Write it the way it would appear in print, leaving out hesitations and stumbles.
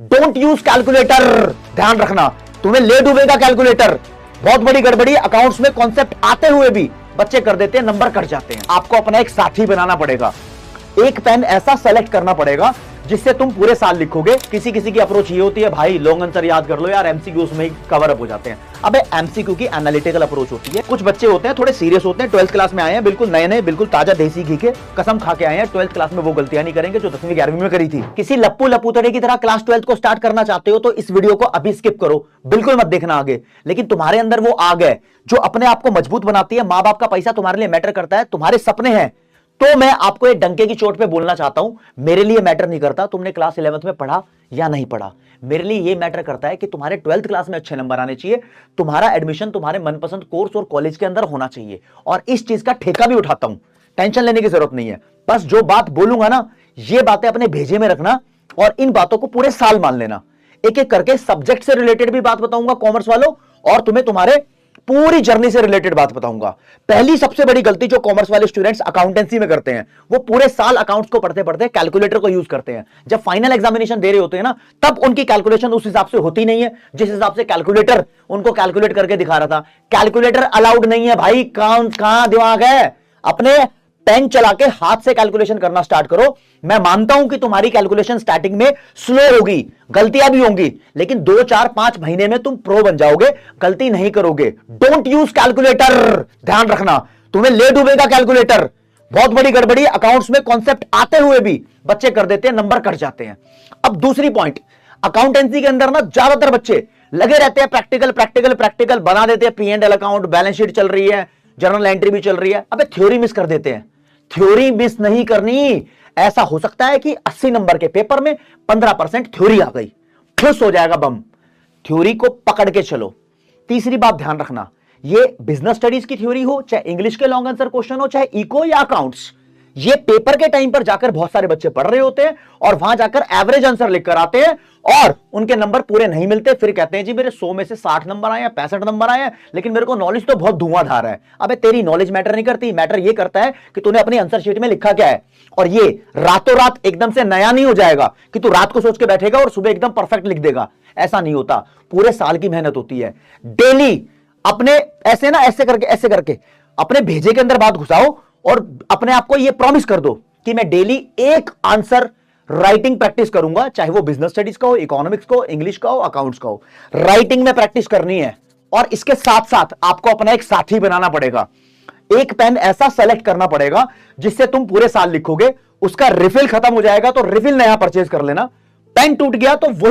Don't use calculator. ध्यान रखना, तुम्हें ले डूबेगा कैलकुलेटर। बहुत बड़ी गड़बड़ी, अकाउंट्स में कॉन्सेप्ट आते हुए भी बच्चे कर देते हैं, नंबर कट जाते हैं। आपको अपना एक साथी बनाना पड़ेगा। एक पेन ऐसा सेलेक्ट करना पड़ेगा जिससे तुम पूरे साल लिखोगे। किसी किसी की अप्रोच ये होती है, भाई लॉन्ग आंसर याद कर लो यार, एमसीक्यू उसमें ही कवर अप हो जाते हैं। अबे एमसीक्यू की एनालिटिकल अप्रोच होती है। कुछ बच्चे होते हैं थोड़े सीरियस होते हैं, 12th क्लास में आए हैं, बिल्कुल नए नए, बिल्कुल ताजा देसी घी के कसम खा के आए हैं, 12th क्लास में वो गलतियां नहीं करेंगे जो 10वीं 11वीं में करी थी। किसी लप्पू लपूतड़े की तरह क्लास 12th को स्टार्ट करना चाहते हो तो इस वीडियो को अभी स्किप करो, बिल्कुल मत देखना आगे। लेकिन तुम्हारे अंदर वो आग है जो अपने आप को मजबूत बनाती है। मां बाप का पैसा तुम्हारे लिए मैटर करता है, तुम्हारे सपने हैं। तो मैं आपको एक डंके की चोट पे बोलना चाहता हूं, मेरे लिए मैटर नहीं करता तुमने क्लास 11th में पढ़ा या नहीं पढ़ा। मेरे लिए यह मैटर करता है कि तुम्हारे 12th क्लास में अच्छे नंबर आने चाहिए, तुम्हारा एडमिशन तुम्हारे मनपसंद कोर्स और कॉलेज के अंदर होना चाहिए। और इस चीज का ठेका भी उठाता हूं, टेंशन लेने की जरूरत नहीं है। बस जो बात बोलूंगा ना, ये बातें अपने भेजे में रखना और इन बातों को पूरे साल मान लेना। एक एक करके सब्जेक्ट से रिलेटेड भी बात बताऊंगा कॉमर्स वालों, और तुम्हें तुम्हारे पूरी जर्नी से रिलेटेड बात बताऊंगा। पहली सबसे बड़ी गलती जो कॉमर्स वाले स्टूडेंट्स अकाउंटेंसी में करते हैं, वो पूरे साल अकाउंट्स को पढ़ते पढ़ते कैलकुलेटर को यूज करते हैं। जब फाइनल एग्जामिनेशन दे रहे होते हैं ना, तब उनकी कैलकुलेशन उस हिसाब से होती नहीं है जिस हिसाब से कैलकुलेटर उनको कैलकुलेट करके दिखा रहा था। कैलकुलेटर अलाउड नहीं है भाई, कहां दिमाग है। अपने पेन चला के हाथ से कैलकुलेशन करना स्टार्ट करो। मैं मानता हूं कि तुम्हारी कैलकुलेशन स्टार्टिंग में स्लो होगी, गलतियां भी होंगी, लेकिन 2 4 5 महीने में तुम प्रो बन जाओगे, गलती नहीं करोगे। Don't use calculator. ध्यान रखना, तुम्हें ले डूबेगा कैलकुलेटर। बहुत बड़ी गड़बड़ी, अकाउंट्स में कॉन्सेप्ट आते हुए भी बच्चे कर देते हैं, नंबर कट जाते हैं। अब दूसरी पॉइंट, अकाउंटेंसी के अंदर ना ज्यादातर बच्चे लगे रहते हैं प्रैक्टिकल प्रैक्टिकल प्रैक्टिकल, बना देते हैं P&L अकाउंट, बैलेंस शीट चल रही है, जर्नल एंट्री भी चल रही है। अबे थ्योरी मिस कर देते हैं। थ्योरी मिस नहीं करनी। ऐसा हो सकता है कि 80 नंबर के पेपर में 15% थ्योरी आ गई, खुश हो जाएगा बम। थ्योरी को पकड़ के चलो। तीसरी बात ध्यान रखना, ये बिजनेस स्टडीज की थ्योरी हो, चाहे इंग्लिश के लॉन्ग आंसर क्वेश्चन हो, चाहे इको या अकाउंट्स, ये पेपर के टाइम पर जाकर बहुत सारे बच्चे पढ़ रहे होते हैं और वहां जाकर एवरेज आंसर लिखकर आते हैं और उनके नंबर पूरे नहीं मिलते। फिर कहते हैं जी मेरे 100 में से 60 नंबर आए हैं, 65 नंबर आए हैं, लेकिन मेरे को नॉलेज तो बहुत धुआंधार है। अबे तेरी नॉलेज मैटर नहीं करती, मैटर ये करता है कि तूने अपनी आंसर शीट में लिखा क्या है। और ये रातों रात एकदम से नया नहीं हो जाएगा कि तू रात को सोच के बैठेगा और सुबह एकदम परफेक्ट लिख देगा। ऐसा नहीं होता, पूरे साल की मेहनत होती है। डेली अपने ऐसे करके अपने भेजे के अंदर बात घुसाओ और अपने आप को यह प्रॉमिस कर दो कि मैं डेली एक आंसर राइटिंग प्रैक्टिस करूंगा, चाहे वो बिजनेस स्टडीज का हो, इकोनॉमिक्स का हो, इंग्लिश का हो, अकाउंट्स का हो। राइटिंग में प्रैक्टिस करनी है। और इसके साथ साथ आपको अपना एक साथी बनाना पड़ेगा। एक पेन ऐसा सेलेक्ट करना पड़ेगा जिससे तुम पूरे साल लिखोगे। उसका रिफिल खत्म हो जाएगा तो रिफिल नया परचेज कर लेना। पेन टूट गया तो वही